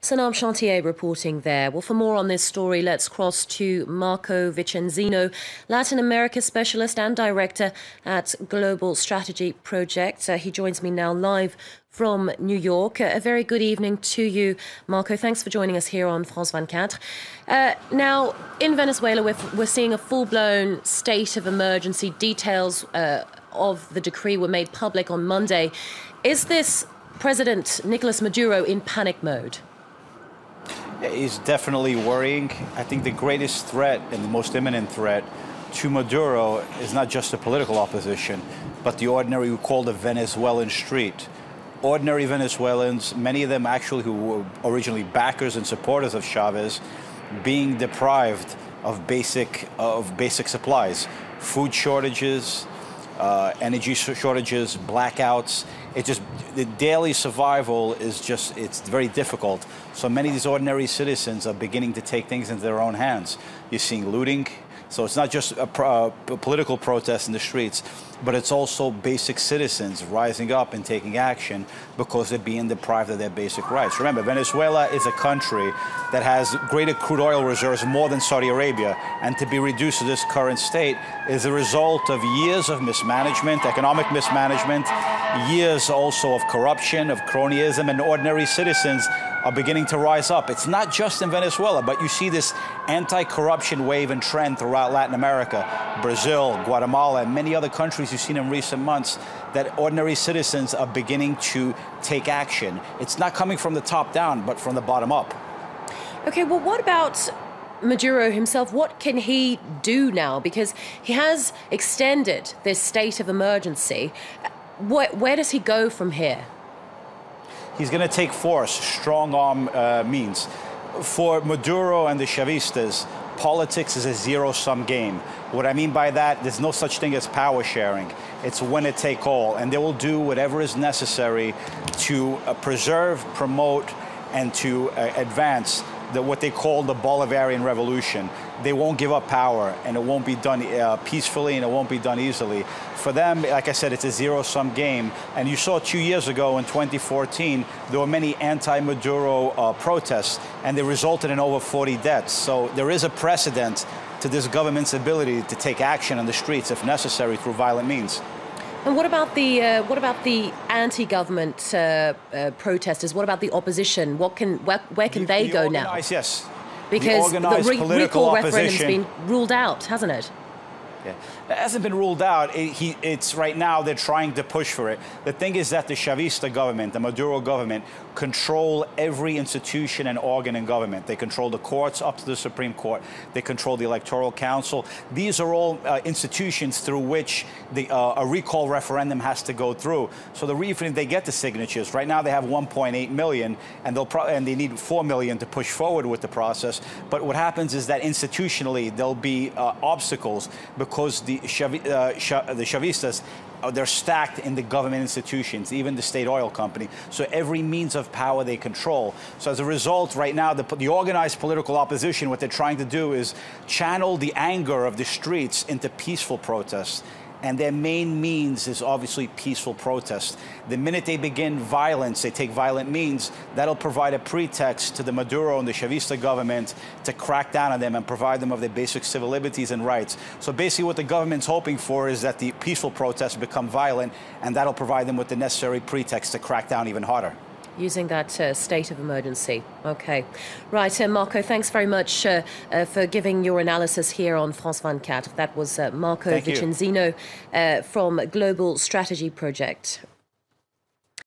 Sanam Chantier reporting there. Well, for more on this story, let's cross to Marco Vicenzino, Latin America specialist and director at Global Strategy Project. He joins me now live from New York. A very good evening to you, Marco. Thanks for joining us here on France 24. Now, in Venezuela, we're seeing a full-blown state of emergency. Details of the decree were made public on Monday. Is this President Nicolas Maduro in panic mode? He's definitely worrying. I think the greatest threat and the most imminent threat to Maduro is not just the political opposition, but the ordinary, we call the Venezuelan street. Ordinary Venezuelans, many of them actually who were originally backers and supporters of Chavez, being deprived of basic supplies, food shortages, energy shortages, blackouts. The daily survival is it's very difficult. So many of these ordinary citizens are beginning to take things into their own hands. You're seeing looting. So it's not just a political protest in the streets, but it's also basic citizens rising up and taking action because they're being deprived of their basic rights. Remember, Venezuela is a country that has greater crude oil reserves more than Saudi Arabia, and to be reduced to this current state is a result of years of mismanagement, economic mismanagement, years also of corruption, of cronyism, and ordinary citizens are beginning to rise up. It's not just in Venezuela, but you see this anti-corruption wave and trend throughout Latin America, Brazil, Guatemala, and many other countries you've seen in recent months, that ordinary citizens are beginning to take action. It's not coming from the top down, but from the bottom up. Okay, well, what about Maduro himself? What can he do now? Because he has extended this state of emergency. Where does he go from here? He's going to take force, strong arm means. For Maduro and the Chavistas, politics is a zero-sum game. What I mean by that, there's no such thing as power sharing. It's winner take all, and they will do whatever is necessary to preserve, promote, and to advance what they call the Bolivarian revolution. They won't give up power, and it won't be done peacefully, and it won't be done easily. For them, like I said, it's a zero-sum game. And you saw 2 years ago in 2014, there were many anti-Maduro protests, and they resulted in over 40 deaths. So there is a precedent to this government's ability to take action on the streets if necessary through violent means. And what about the anti-government protesters? What about the opposition? Where can they go now? Yes. Because the recall referendum's opposition been ruled out, hasn't it? Yeah. It hasn't been ruled out. It's right now they're trying to push for it. The thing is that the Chavista government, the Maduro government, control every institution and organ in government. They control the courts up to the Supreme Court. They control the Electoral Council. These are all institutions through which a recall referendum has to go through. So the reason they get the signatures, right now they have 1.8 million, and they need 4 million to push forward with the process. But what happens is that institutionally there'll be obstacles because the Chavistas, they're stacked in the government institutions, even the state oil company. So every means of power they control. So as a result, right now, the organized political opposition, what they're trying to do is channel the anger of the streets into peaceful protests. And their main means is obviously peaceful protest. The minute they begin violence, they take violent means, that'll provide a pretext to the Maduro and the Chavista government to crack down on them and provide them of their basic civil liberties and rights. So basically what the government's hoping for is that the peaceful protests become violent, and that'll provide them with the necessary pretext to crack down even harder. Using that state of emergency. Okay. Right, Marco, thanks very much for giving your analysis here on France 24. That was Marco Vicenzino from Global Strategy Project.